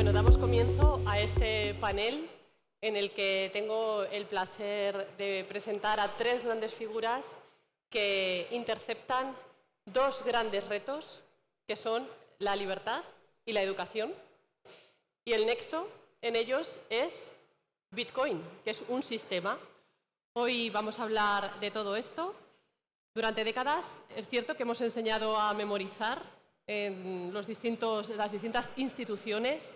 Bueno, damos comienzo a este panel en el que tengo el placer de presentar a tres grandes figuras que interceptan dos grandes retos, que son la libertad y la educación. Y el nexo en ellos es Bitcoin, que es un sistema. Hoy vamos a hablar de todo esto. Durante décadas es cierto que hemos enseñado a memorizar en las distintas instituciones,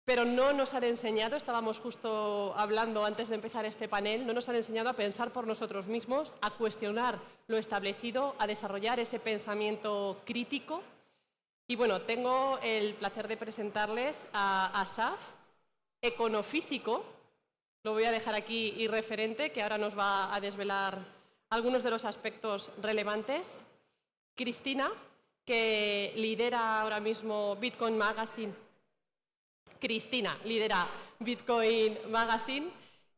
pero no nos han enseñado, estábamos justo hablando antes de empezar este panel, no nos han enseñado a pensar por nosotros mismos, a cuestionar lo establecido, a desarrollar ese pensamiento crítico. Y bueno, tengo el placer de presentarles a Asaf, econofísico, lo voy a dejar aquí irreferente, que ahora nos va a desvelar algunos de los aspectos relevantes. Cristina, que lidera ahora mismo Bitcoin Magazine. Cristina lidera Bitcoin Magazine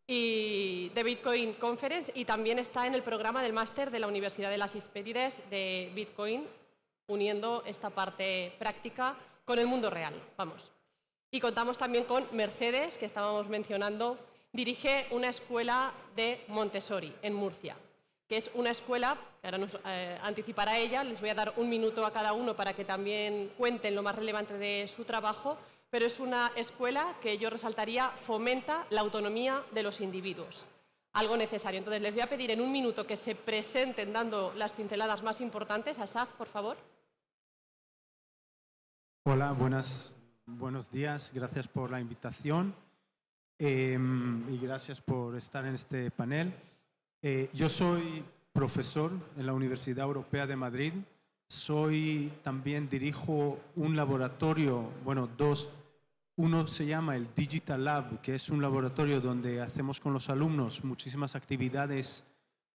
y de Bitcoin Conference y también está en el programa del máster de la Universidad de las Hespérides de Bitcoin, uniendo esta parte práctica con el mundo real. Vamos. Y contamos también con Mercedes, que estábamos mencionando, dirige una escuela de Montessori en Murcia, que es una escuela, que ahora nos anticipará ella, les voy a dar un minuto a cada uno para que también cuenten lo más relevante de su trabajo, pero es una escuela que yo resaltaría fomenta la autonomía de los individuos, algo necesario. Entonces les voy a pedir en un minuto que se presenten dando las pinceladas más importantes. Asaf, por favor. Hola, buenos días, gracias por la invitación y gracias por estar en este panel. Yo soy profesor en la Universidad Europea de Madrid, también dirijo un laboratorio, bueno, dos. Uno se llama el Digital Lab, que es un laboratorio donde hacemos con los alumnos muchísimas actividades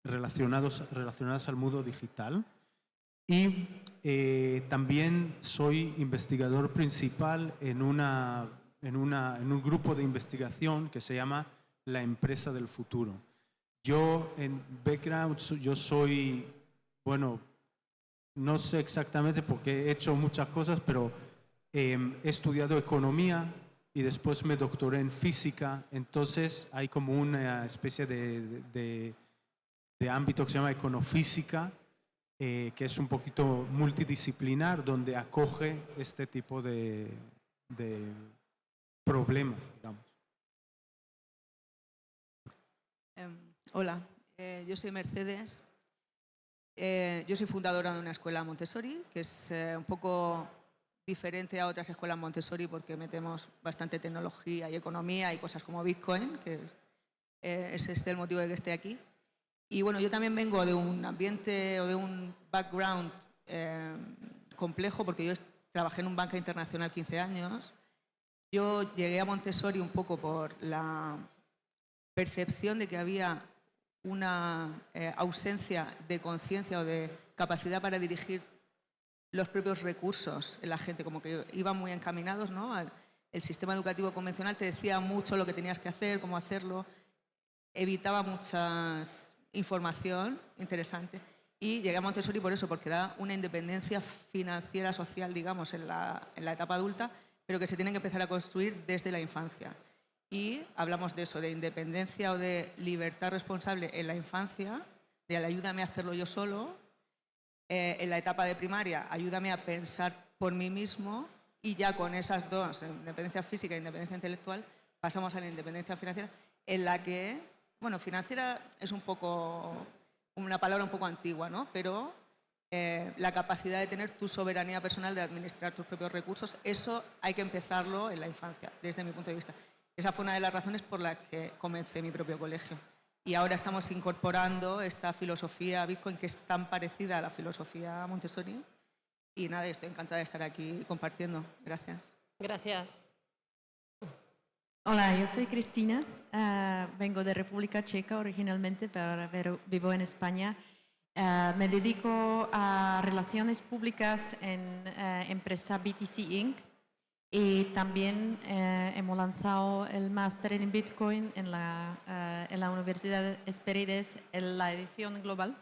relacionadas al mundo digital. Y también soy investigador principal en un grupo de investigación que se llama La Empresa del Futuro. Yo en background, yo soy, bueno, no sé exactamente porque he hecho muchas cosas, pero he estudiado economía y después me doctoré en física, entonces hay como una especie de ámbito que se llama econofísica, que es un poquito multidisciplinar, donde acoge este tipo de problemas, digamos. Hola, yo soy Mercedes. Yo soy fundadora de una escuela Montessori, que es un poco diferente a otras escuelas Montessori porque metemos bastante tecnología y economía y cosas como Bitcoin, que ese es el motivo de que esté aquí. Y bueno, yo también vengo de un ambiente o de un background complejo porque yo trabajé en un banca internacional 15 años. Yo llegué a Montessori un poco por la percepción de que había una ausencia de conciencia o de capacidad para dirigir los propios recursos en la gente, como que iban muy encaminados, ¿no? El sistema educativo convencional te decía mucho lo que tenías que hacer, cómo hacerlo, evitaba mucha información interesante. Y llegué a Montessori por eso, porque da una independencia financiera, social, digamos, en la etapa adulta, pero que se tienen que empezar a construir desde la infancia. Y hablamos de eso, de independencia o de libertad responsable en la infancia, de ayúdame a hacerlo yo solo. En la etapa de primaria, ayúdame a pensar por mí mismo, y ya con esas dos, independencia física e independencia intelectual, pasamos a la independencia financiera, en la que, bueno, financiera es un poco una palabra un poco antigua, ¿no? Pero la capacidad de tener tu soberanía personal, de administrar tus propios recursos, eso hay que empezarlo en la infancia, desde mi punto de vista. Esa fue una de las razones por las que comencé mi propio colegio. Y ahora estamos incorporando esta filosofía Bitcoin, que es tan parecida a la filosofía Montessori. Y nada, estoy encantada de estar aquí compartiendo. Gracias. Gracias. Hola, yo soy Cristina, vengo de República Checa originalmente, pero vivo en España. Me dedico a relaciones públicas en empresa BTC Inc. Y también hemos lanzado el máster en Bitcoin en la Universidad Hespérides, en la edición global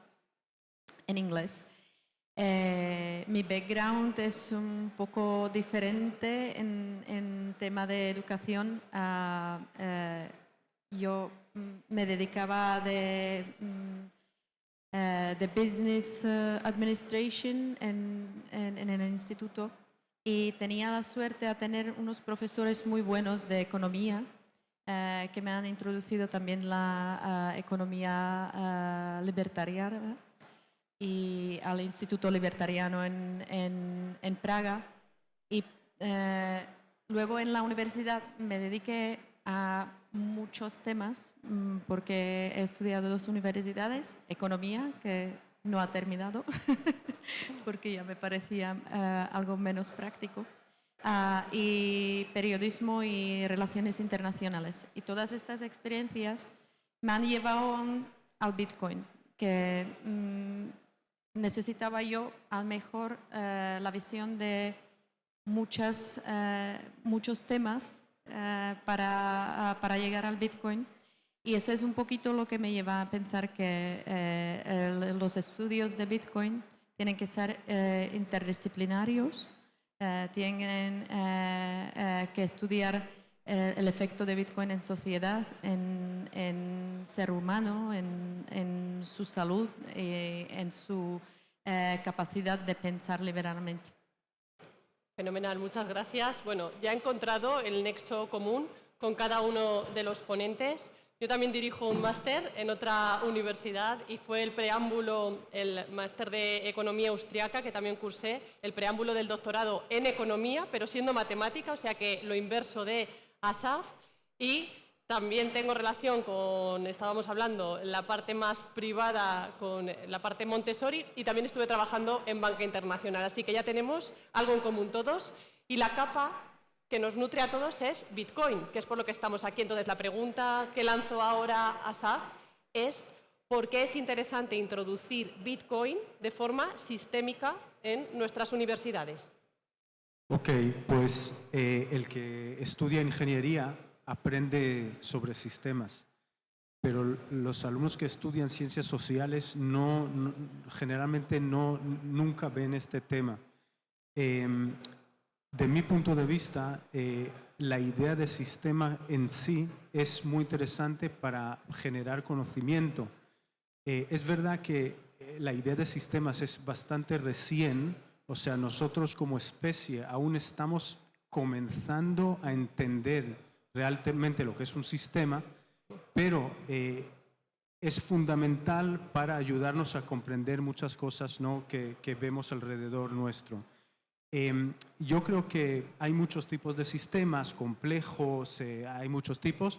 en inglés. Mi background es un poco diferente en tema de educación, yo me dedicaba de Business Administration en el instituto y tenía la suerte de tener unos profesores muy buenos de economía que me han introducido también la economía libertaria, ¿verdad? Y al Instituto Libertariano en Praga. Y luego en la universidad me dediqué a muchos temas porque he estudiado 2 universidades, economía, que no ha terminado porque ya me parecía algo menos práctico, y periodismo y relaciones internacionales. Y todas estas experiencias me han llevado al Bitcoin, que necesitaba yo a lo mejor la visión de muchos temas para llegar al Bitcoin, y eso es un poquito lo que me lleva a pensar que los estudios de Bitcoin tienen que ser interdisciplinarios, tienen que estudiar el efecto de Bitcoin en sociedad, en ser humano, en su salud, en su capacidad de pensar liberalmente. Fenomenal, muchas gracias. Bueno, ya he encontrado el nexo común con cada uno de los ponentes. Yo también dirijo un máster en otra universidad y fue el máster de Economía Austriaca, que también cursé, el preámbulo del doctorado en Economía, pero siendo matemática, o sea que lo inverso de Asaf. Y también tengo relación con, estábamos hablando, la parte más privada con la parte Montessori, y también estuve trabajando en banca internacional. Así que ya tenemos algo en común todos, y la capa que nos nutre a todos es Bitcoin, que es por lo que estamos aquí. Entonces, la pregunta que lanzo ahora a Asaf es ¿por qué es interesante introducir Bitcoin de forma sistémica en nuestras universidades? Ok, pues el que estudia ingeniería aprende sobre sistemas, pero los alumnos que estudian ciencias sociales generalmente nunca ven este tema. De mi punto de vista, la idea de sistema en sí es muy interesante para generar conocimiento. Es verdad que la idea de sistemas es bastante recién, o sea, nosotros como especie aún estamos comenzando a entender realmente lo que es un sistema, pero es fundamental para ayudarnos a comprender muchas cosas, ¿no?, que vemos alrededor nuestro. Yo creo que hay muchos tipos de sistemas complejos, hay muchos tipos.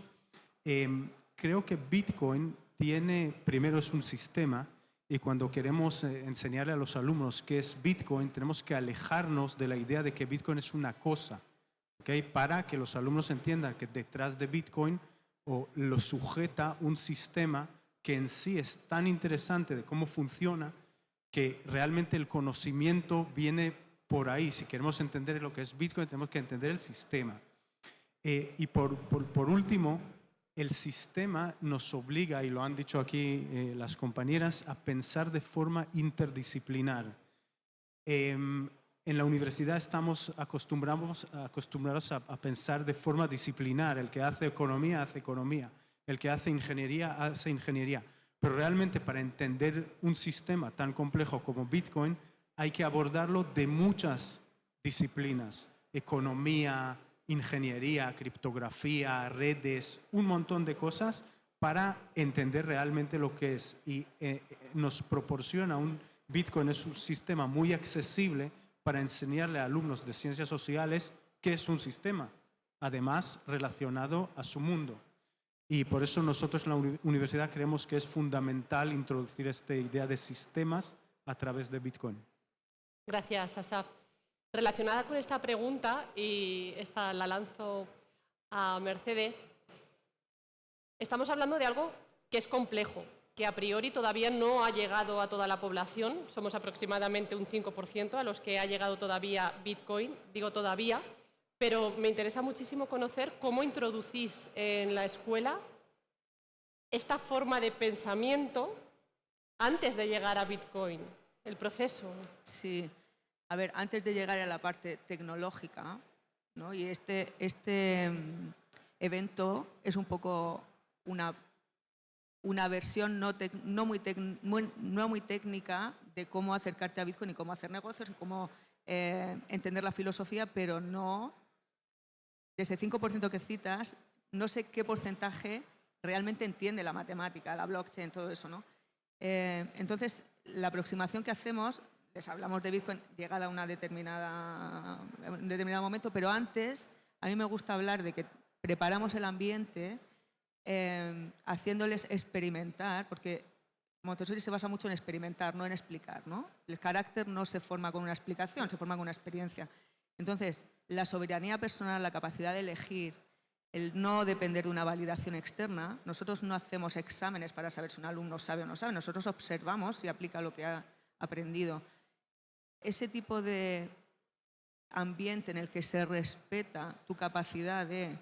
Creo que Bitcoin primero es un sistema, y cuando queremos enseñarle a los alumnos qué es Bitcoin, tenemos que alejarnos de la idea de que Bitcoin es una cosa, ¿okay? Para que los alumnos entiendan que detrás de Bitcoin lo sujeta un sistema que en sí es tan interesante de cómo funciona que realmente el conocimiento viene por ahí. Si queremos entender lo que es Bitcoin, tenemos que entender el sistema. Y por último, el sistema nos obliga, y lo han dicho aquí las compañeras, a pensar de forma interdisciplinar. En la universidad estamos acostumbrados a pensar de forma disciplinar. El que hace economía, hace economía. El que hace ingeniería, hace ingeniería. Pero realmente para entender un sistema tan complejo como Bitcoin, hay que abordarlo de muchas disciplinas: economía, ingeniería, criptografía, redes, un montón de cosas para entender realmente lo que es. Y nos proporciona Bitcoin es un sistema muy accesible para enseñarle a alumnos de ciencias sociales qué es un sistema, además relacionado a su mundo. Y por eso nosotros en la universidad creemos que es fundamental introducir esta idea de sistemas a través de Bitcoin. Gracias, Asaf. Relacionada con esta pregunta, y esta la lanzo a Mercedes, estamos hablando de algo que es complejo, que a priori todavía no ha llegado a toda la población. Somos aproximadamente un 5% a los que ha llegado todavía Bitcoin, digo todavía, pero me interesa muchísimo conocer cómo introducís en la escuela esta forma de pensamiento antes de llegar a Bitcoin. El proceso. Sí, a ver, antes de llegar a la parte tecnológica, ¿no? Y este evento es un poco una versión no muy técnica de cómo acercarte a Bitcoin y cómo hacer negocios y cómo entender la filosofía, pero no, de ese 5% que citas, no sé qué porcentaje realmente entiende la matemática, la blockchain, todo eso, ¿no? Entonces, la aproximación que hacemos, les hablamos de Bitcoin llegada a un determinado momento, pero antes a mí me gusta hablar de que preparamos el ambiente haciéndoles experimentar, porque Montessori se basa mucho en experimentar, no en explicar, ¿no? El carácter no se forma con una explicación, se forma con una experiencia. Entonces, la soberanía personal, la capacidad de elegir, el no depender de una validación externa. Nosotros no hacemos exámenes para saber si un alumno sabe o no sabe, nosotros observamos si aplica lo que ha aprendido. Ese tipo de ambiente en el que se respeta tu capacidad de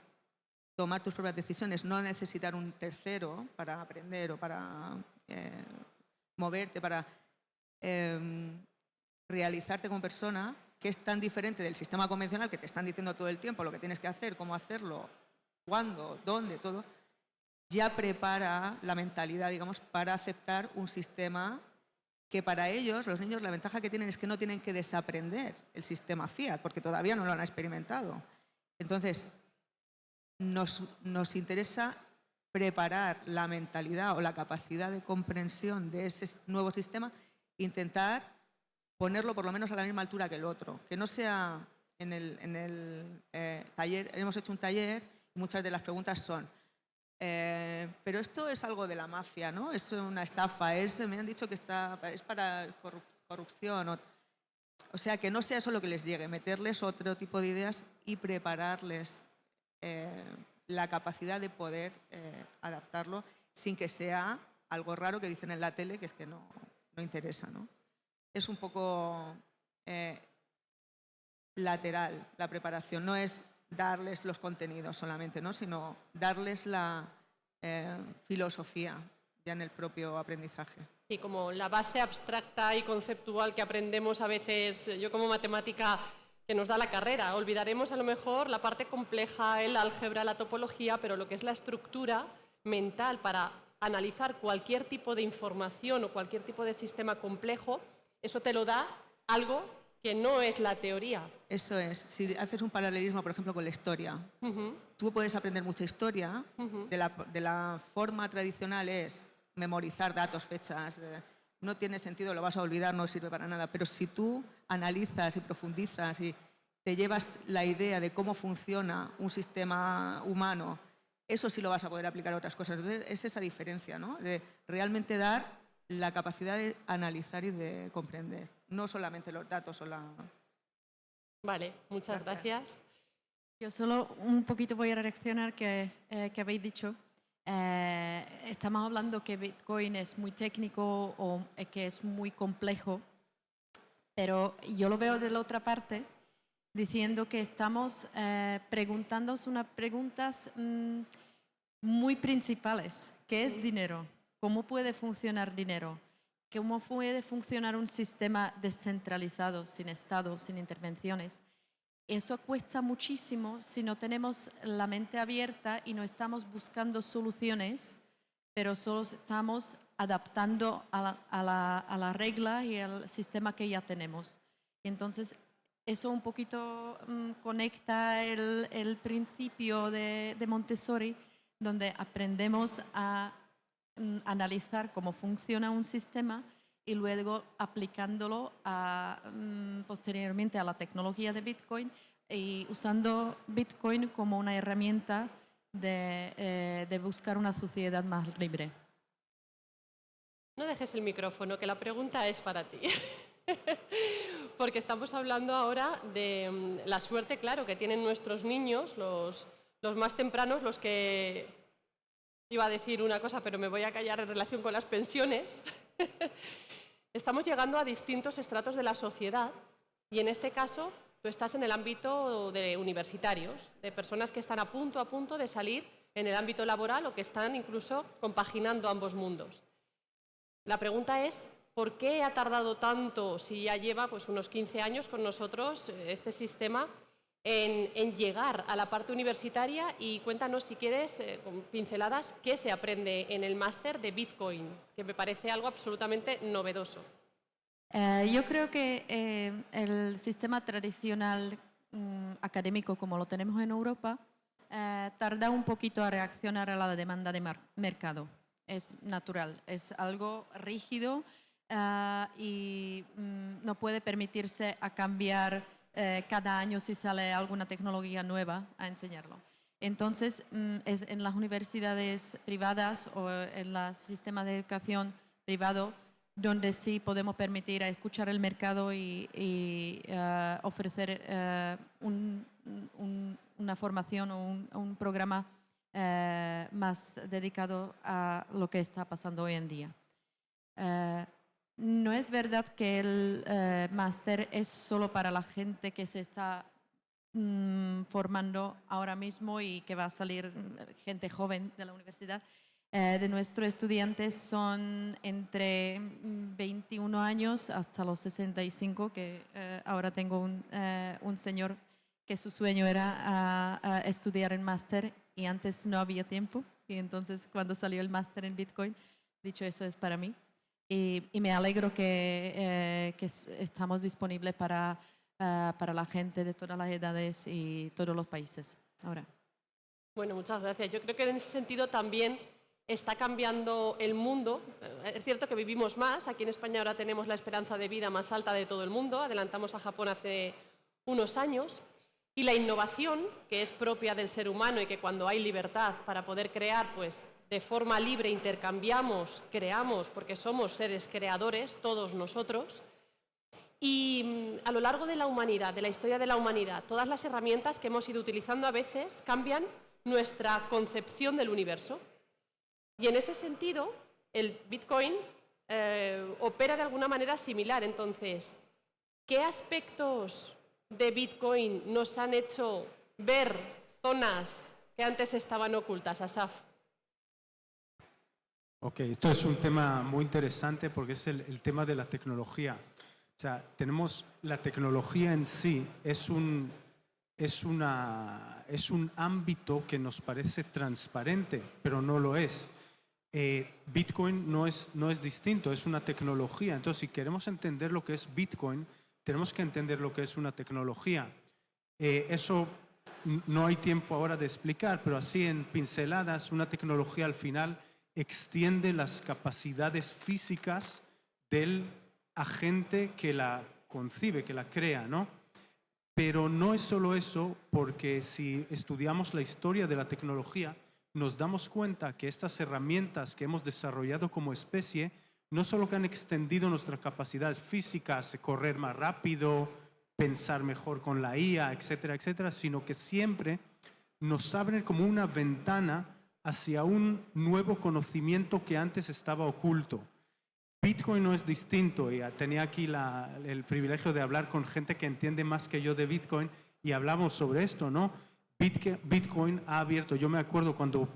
tomar tus propias decisiones, no necesitar un tercero para aprender o para moverte, para realizarte como persona, que es tan diferente del sistema convencional que te están diciendo todo el tiempo lo que tienes que hacer, cómo hacerlo, cuándo, dónde, todo, ya prepara la mentalidad, digamos, para aceptar un sistema que para ellos, los niños, la ventaja que tienen es que no tienen que desaprender el sistema Fiat, porque todavía no lo han experimentado. Entonces, nos interesa preparar la mentalidad o la capacidad de comprensión de ese nuevo sistema, intentar ponerlo por lo menos a la misma altura que el otro, que no sea en el taller. Hemos hecho un taller y muchas de las preguntas son pero esto es algo de la mafia, ¿no? Es una estafa, me han dicho que es para corrupción. O sea, que no sea eso lo que les llegue, meterles otro tipo de ideas y prepararles la capacidad de poder adaptarlo sin que sea algo raro que dicen en la tele, que es que no interesa, ¿no? Es un poco lateral la preparación, no es darles los contenidos solamente, ¿no? Sino darles la filosofía ya en el propio aprendizaje. Y como la base abstracta y conceptual que aprendemos a veces, yo como matemática, que nos da la carrera, olvidaremos a lo mejor la parte compleja, el álgebra, la topología, pero lo que es la estructura mental para analizar cualquier tipo de información o cualquier tipo de sistema complejo, eso te lo da algo que no es la teoría. Eso es. Si haces un paralelismo, por ejemplo, con la historia, tú puedes aprender mucha historia. De la forma tradicional es memorizar datos, fechas. No tiene sentido, lo vas a olvidar, no sirve para nada. Pero si tú analizas y profundizas y te llevas la idea de cómo funciona un sistema humano, eso sí lo vas a poder aplicar a otras cosas. Entonces, es esa diferencia, ¿no? De realmente dar la capacidad de analizar y de comprender, no solamente los datos o la... Vale, muchas gracias. Yo solo un poquito voy a reaccionar que habéis dicho. Estamos hablando que Bitcoin es muy técnico o que es muy complejo, pero yo lo veo de la otra parte, diciendo que estamos preguntándonos unas preguntas muy principales. ¿Qué es dinero? ¿Cómo puede funcionar dinero? ¿Cómo puede funcionar un sistema descentralizado, sin Estado, sin intervenciones? Eso cuesta muchísimo si no tenemos la mente abierta y no estamos buscando soluciones, pero solo estamos adaptando a la regla y al sistema que ya tenemos. Entonces, eso un poquito conecta el principio de Montessori, donde aprendemos a analizar cómo funciona un sistema y luego aplicándolo posteriormente a la tecnología de Bitcoin y usando Bitcoin como una herramienta de buscar una sociedad más libre. No dejes el micrófono, que la pregunta es para ti. Porque estamos hablando ahora de la suerte, claro, que tienen nuestros niños, los más tempranos, los que... Iba a decir una cosa, pero me voy a callar en relación con las pensiones. Estamos llegando a distintos estratos de la sociedad y en este caso tú estás en el ámbito de universitarios, de personas que están a punto de salir en el ámbito laboral o que están incluso compaginando ambos mundos. La pregunta es, ¿por qué ha tardado tanto, si ya lleva pues, unos 15 años con nosotros este sistema, en llegar a la parte universitaria y cuéntanos, si quieres, con pinceladas, qué se aprende en el máster de Bitcoin, que me parece algo absolutamente novedoso. Yo creo que el sistema tradicional académico como lo tenemos en Europa tarda un poquito a reaccionar a la demanda de mercado. Es natural, es algo rígido y no puede permitirse a cambiar cada año si sale alguna tecnología nueva a enseñarlo. Entonces, es en las universidades privadas o en el sistema de educación privado donde sí podemos permitir a escuchar el mercado y ofrecer una formación o un programa más dedicado a lo que está pasando hoy en día. No es verdad que el máster es solo para la gente que se está formando ahora mismo y que va a salir gente joven de la universidad. De nuestros estudiantes son entre 21 años hasta los 65, que ahora tengo un señor que su sueño era estudiar en máster y antes no había tiempo. Y entonces cuando salió el máster en Bitcoin, dicho eso es para mí. Y me alegro que estamos disponibles para la gente de todas las edades y todos los países ahora. Bueno, muchas gracias. Yo creo que en ese sentido también está cambiando el mundo. Es cierto que vivimos más. Aquí en España ahora tenemos la esperanza de vida más alta de todo el mundo. Adelantamos a Japón hace unos años. Y la innovación, que es propia del ser humano y que cuando hay libertad para poder crear, pues de forma libre intercambiamos, creamos, porque somos seres creadores, todos nosotros. Y a lo largo de la humanidad, de la historia de la humanidad, todas las herramientas que hemos ido utilizando a veces cambian nuestra concepción del universo. Y en ese sentido, el Bitcoin opera de alguna manera similar. Entonces, ¿qué aspectos de Bitcoin nos han hecho ver zonas que antes estaban ocultas, Asaf? Ok, esto es un tema muy interesante porque es el tema de la tecnología. O sea, tenemos la tecnología en sí, es un ámbito que nos parece transparente, pero no lo es. Bitcoin no es distinto, es una tecnología. Entonces, si queremos entender lo que es Bitcoin, tenemos que entender lo que es una tecnología. Eso no hay tiempo ahora de explicar, pero así en pinceladas, una tecnología al final extiende las capacidades físicas del agente que la concibe, que la crea, ¿no? Pero no es solo eso, porque si estudiamos la historia de la tecnología, nos damos cuenta que estas herramientas que hemos desarrollado como especie no solo que han extendido nuestras capacidades físicas, correr más rápido, pensar mejor con la IA, etcétera, etcétera, sino que siempre nos abren como una ventana hacia un nuevo conocimiento que antes estaba oculto. Bitcoin no es distinto, y tenía aquí el privilegio de hablar con gente que entiende más que yo de Bitcoin y hablamos sobre esto, ¿no? Bitcoin ha abierto, yo me acuerdo cuando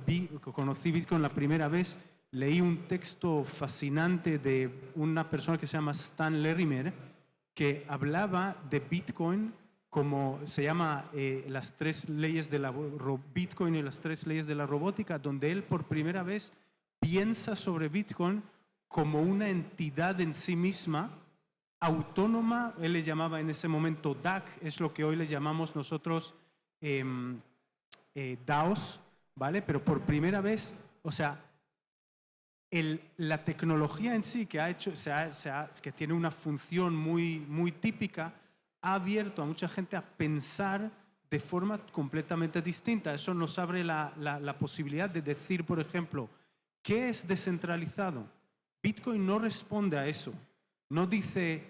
conocí Bitcoin la primera vez, leí un texto fascinante de una persona que se llama Stan Larimer, que hablaba de Bitcoin como se llama las tres leyes de la Bitcoin y las tres leyes de la robótica, donde él por primera vez piensa sobre Bitcoin como una entidad en sí misma, autónoma. Él le llamaba en ese momento DAC, es lo que hoy le llamamos nosotros DAOs, ¿vale? Pero por primera vez, o sea, la tecnología en sí que ha hecho, que tiene una función muy típica, ha abierto a mucha gente a pensar de forma completamente distinta. Eso nos abre la posibilidad de decir, por ejemplo, ¿qué es descentralizado? Bitcoin no responde a eso. No dice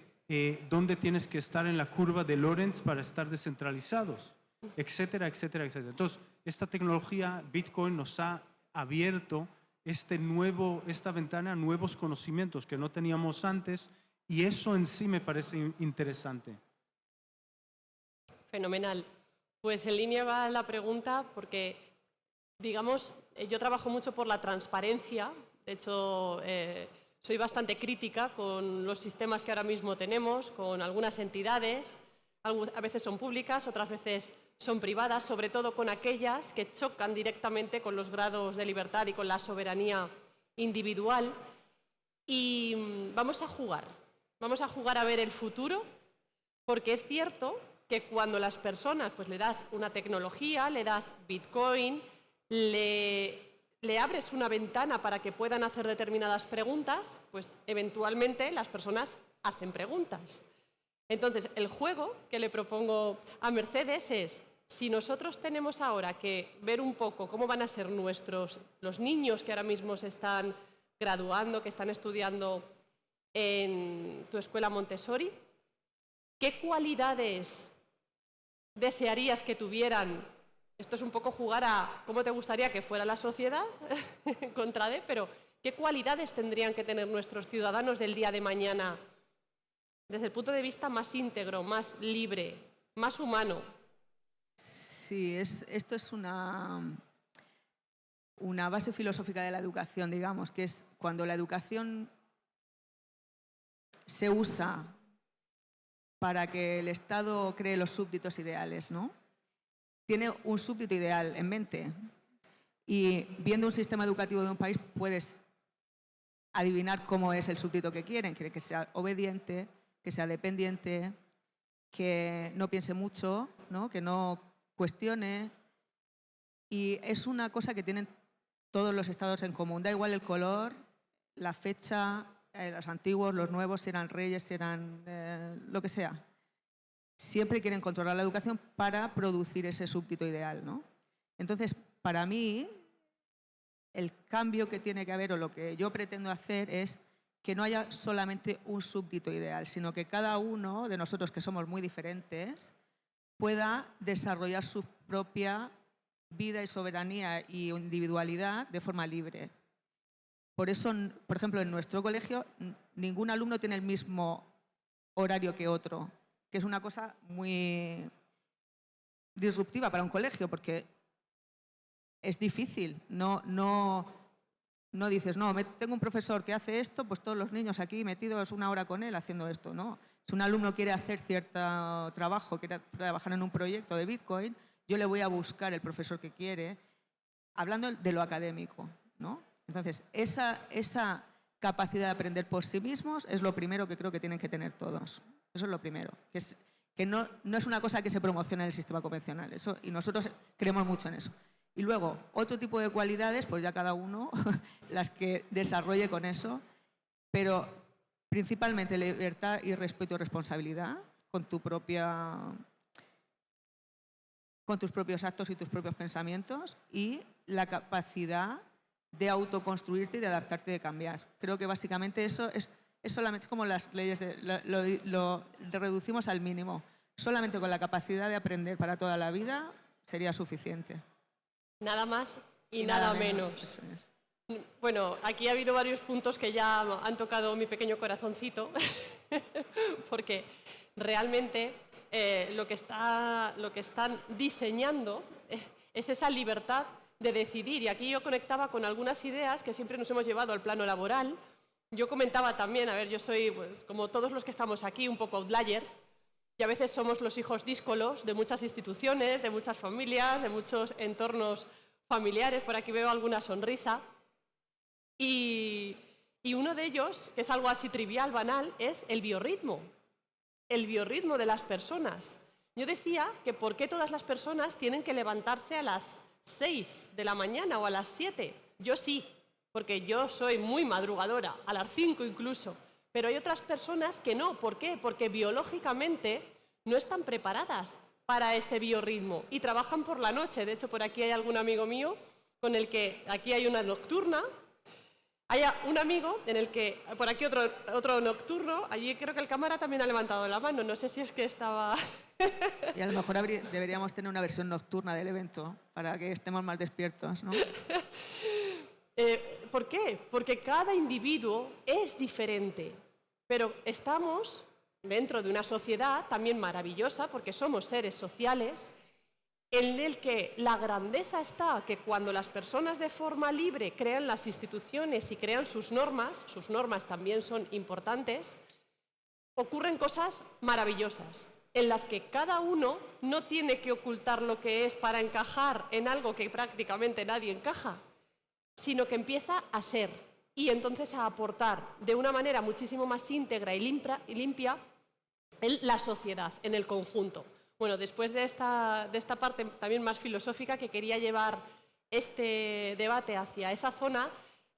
dónde tienes que estar en la curva de Lorentz para estar descentralizados, etcétera, etcétera, etcétera. Entonces, esta tecnología, Bitcoin, nos ha abierto esta ventana a nuevos conocimientos que no teníamos antes, y eso en sí me parece interesante. Fenomenal. Pues en línea va la pregunta porque, digamos, yo trabajo mucho por la transparencia. De hecho, soy bastante crítica con los sistemas que ahora mismo tenemos, con algunas entidades. A veces son públicas, otras veces son privadas, sobre todo con aquellas que chocan directamente con los grados de libertad y con la soberanía individual. Y vamos a jugar a ver el futuro, porque es cierto que cuando las personas pues, le das una tecnología, le das Bitcoin, le abres una ventana para que puedan hacer determinadas preguntas, pues eventualmente las personas hacen preguntas. Entonces, el juego que le propongo a Mercedes es, si nosotros tenemos ahora que ver un poco cómo van a ser los niños que ahora mismo se están graduando, que están estudiando en tu escuela Montessori, ¿qué cualidades desearías que tuvieran? Esto es un poco jugar a cómo te gustaría que fuera la sociedad contra D, pero ¿qué cualidades tendrían que tener nuestros ciudadanos del día de mañana desde el punto de vista más íntegro, más libre, más humano? Sí, esto es una base filosófica de la educación, digamos, que es cuando la educación se usa para que el Estado cree los súbditos ideales, ¿no? Tiene un súbdito ideal en mente y viendo un sistema educativo de un país puedes adivinar cómo es el súbdito que quieren. Quieren que sea obediente, que sea dependiente, que no piense mucho, ¿no? Que no cuestione. Y es una cosa que tienen todos los estados en común. Da igual el color, la fecha, los antiguos, los nuevos, si eran reyes, si eran lo que sea. Siempre quieren controlar la educación para producir ese súbdito ideal, ¿no? Entonces, para mí, el cambio que tiene que haber, o lo que yo pretendo hacer, es que no haya solamente un súbdito ideal, sino que cada uno de nosotros, que somos muy diferentes, pueda desarrollar su propia vida y soberanía y individualidad de forma libre. Por eso, por ejemplo, en nuestro colegio, ningún alumno tiene el mismo horario que otro, que es una cosa muy disruptiva para un colegio, porque es difícil. No dices, no, tengo un profesor que hace esto, pues todos los niños aquí metidos una hora con él haciendo esto. No. Si un alumno quiere hacer cierto trabajo, quiere trabajar en un proyecto de Bitcoin, yo le voy a buscar el profesor que quiere, hablando de lo académico, ¿no? Entonces, esa capacidad de aprender por sí mismos es lo primero que creo que tienen que tener todos. Eso es lo primero, que no es una cosa que se promociona en el sistema convencional, y nosotros creemos mucho en eso. Y luego, otro tipo de cualidades, pues ya cada uno las que desarrolle con eso, pero principalmente libertad y respeto y responsabilidad con tus propios actos y tus propios pensamientos, y la capacidad de autoconstruirte y de adaptarte y de cambiar. Creo que básicamente eso es solamente como las leyes, lo reducimos al mínimo. Solamente con la capacidad de aprender para toda la vida sería suficiente. Nada más y nada menos. Eso es. Bueno, aquí ha habido varios puntos que ya han tocado mi pequeño corazoncito, porque realmente lo que están diseñando es esa libertad de decidir. Y aquí yo conectaba con algunas ideas que siempre nos hemos llevado al plano laboral. Yo comentaba también, yo soy, pues, como todos los que estamos aquí, un poco outlier, y a veces somos los hijos díscolos de muchas instituciones, de muchas familias, de muchos entornos familiares. Por aquí veo alguna sonrisa. Y uno de ellos, que es algo así trivial, banal, es el biorritmo de las personas. Yo decía que por qué todas las personas tienen que levantarse a las 6 de la mañana o a las 7. Yo sí, porque yo soy muy madrugadora, a las 5 incluso. Pero hay otras personas que no. ¿Por qué? Porque biológicamente no están preparadas para ese biorritmo y trabajan por la noche. De hecho, por aquí hay algún amigo mío con el que aquí hay una nocturna. Hay un amigo en el que, por aquí otro nocturno, allí creo que el cámara también ha levantado la mano, no sé si es que estaba... Y a lo mejor deberíamos tener una versión nocturna del evento para que estemos más despiertos, ¿no? ¿Por qué? Porque cada individuo es diferente, pero estamos dentro de una sociedad también maravillosa, porque somos seres sociales, en el que la grandeza está que cuando las personas de forma libre crean las instituciones y crean sus normas también son importantes, ocurren cosas maravillosas. en las que cada uno no tiene que ocultar lo que es para encajar en algo que prácticamente nadie encaja, sino que empieza a ser y entonces a aportar de una manera muchísimo más íntegra y limpia en la sociedad, en el conjunto. Bueno, después de esta parte también más filosófica que quería llevar este debate hacia esa zona,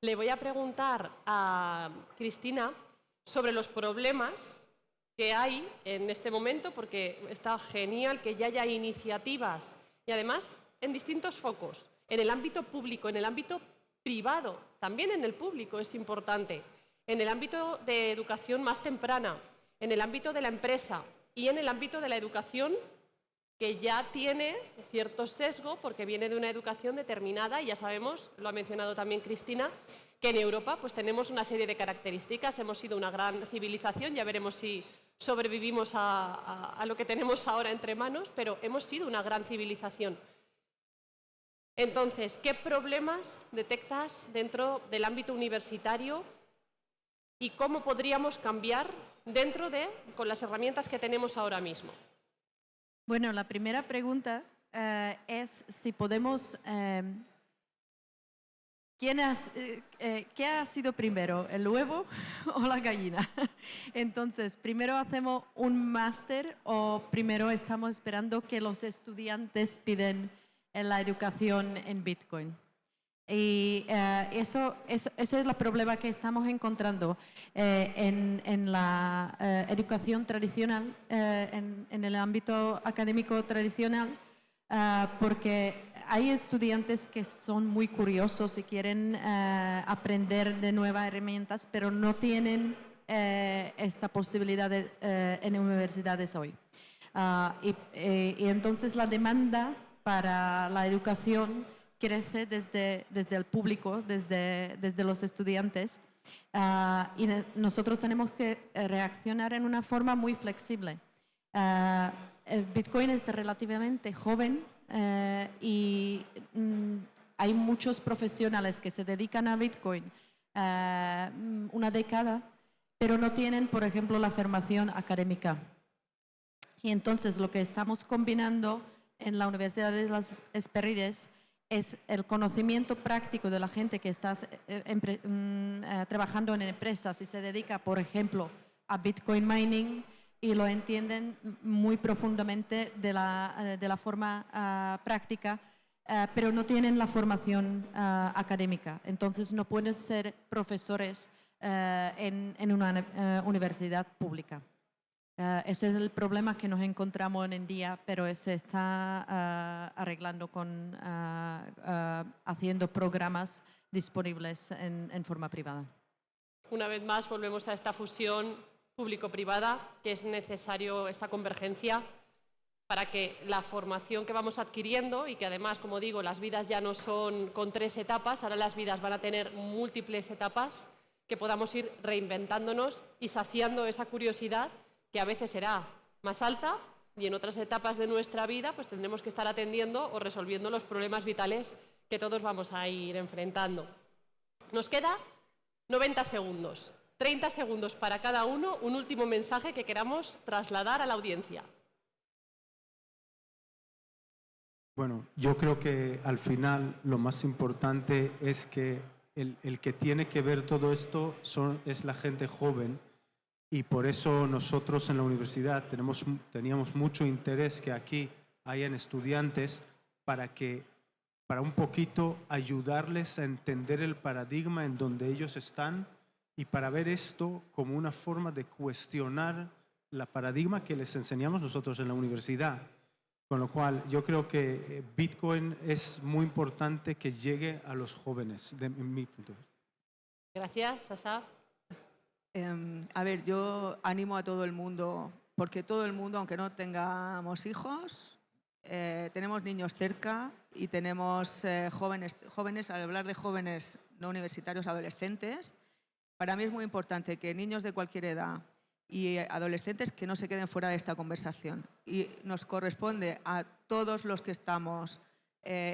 le voy a preguntar a Cristina sobre los problemas que hay en este momento, porque está genial que ya haya iniciativas y además en distintos focos, en el ámbito público, en el ámbito privado, también en el público es importante, en el ámbito de educación más temprana, en el ámbito de la empresa y en el ámbito de la educación, que ya tiene cierto sesgo porque viene de una educación determinada y ya sabemos, lo ha mencionado también Cristina, que en Europa pues tenemos una serie de características, hemos sido una gran civilización, ya veremos si sobrevivimos a lo que tenemos ahora entre manos, pero hemos sido una gran civilización. Entonces, ¿qué problemas detectas dentro del ámbito universitario y cómo podríamos cambiar con las herramientas que tenemos ahora mismo? Bueno, la primera pregunta es si podemos... ¿qué ha sido primero, el huevo o la gallina? Entonces, ¿primero hacemos un máster o primero estamos esperando que los estudiantes piden la educación en Bitcoin? Y eso es el problema que estamos encontrando en la educación tradicional, en el ámbito académico tradicional, porque hay estudiantes que son muy curiosos y quieren aprender de nuevas herramientas, pero no tienen esta posibilidad en universidades hoy. Y entonces la demanda para la educación crece desde el público, desde los estudiantes, y nosotros tenemos que reaccionar en una forma muy flexible. El Bitcoin es relativamente joven y hay muchos profesionales que se dedican a Bitcoin una década, pero no tienen, por ejemplo, la formación académica. Y entonces lo que estamos combinando en la Universidad de las Hespérides es el conocimiento práctico de la gente que está trabajando en empresas y se dedica, por ejemplo, a Bitcoin mining y lo entienden muy profundamente de la forma práctica, pero no tienen la formación académica. Entonces no pueden ser profesores en una universidad pública. Ese es el problema que nos encontramos hoy en día, pero se está arreglando haciendo programas disponibles en forma privada. Una vez más volvemos a esta fusión público-privada, que es necesario esta convergencia para que la formación que vamos adquiriendo y que además, como digo, las vidas ya no son con 3 etapas, ahora las vidas van a tener múltiples etapas, que podamos ir reinventándonos y saciando esa curiosidad que a veces será más alta y en otras etapas de nuestra vida pues tendremos que estar atendiendo o resolviendo los problemas vitales que todos vamos a ir enfrentando. Nos queda 90 segundos, 30 segundos para cada uno, un último mensaje que queramos trasladar a la audiencia. Bueno, yo creo que al final lo más importante es que el que tiene que ver todo esto es la gente joven. Y por eso nosotros en la universidad teníamos mucho interés que aquí hayan estudiantes para un poquito ayudarles a entender el paradigma en donde ellos están y para ver esto como una forma de cuestionar la paradigma que les enseñamos nosotros en la universidad. Con lo cual yo creo que Bitcoin es muy importante que llegue a los jóvenes, de mi punto de vista. Gracias, Asaf. A ver, yo animo a todo el mundo, porque todo el mundo, aunque no tengamos hijos, tenemos niños cerca y tenemos jóvenes, al hablar de jóvenes no universitarios, adolescentes, para mí es muy importante que niños de cualquier edad y adolescentes que no se queden fuera de esta conversación. Y nos corresponde a todos los que estamos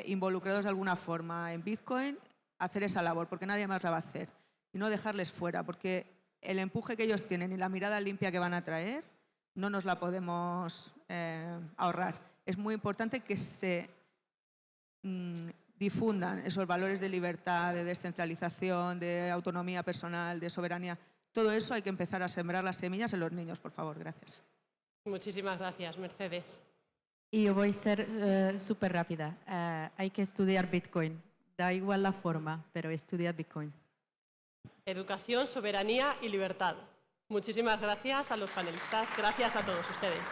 involucrados de alguna forma en Bitcoin hacer esa labor, porque nadie más la va a hacer. Y no dejarles fuera, porque el empuje que ellos tienen y la mirada limpia que van a traer no nos la podemos ahorrar. Es muy importante que se difundan esos valores de libertad, de descentralización, de autonomía personal, de soberanía. Todo eso hay que empezar a sembrar las semillas en los niños, por favor. Gracias. Muchísimas gracias, Mercedes. Y yo voy a ser súper rápida. Hay que estudiar Bitcoin. Da igual la forma, pero estudia Bitcoin. Educación, soberanía y libertad. Muchísimas gracias a los panelistas. Gracias a todos ustedes.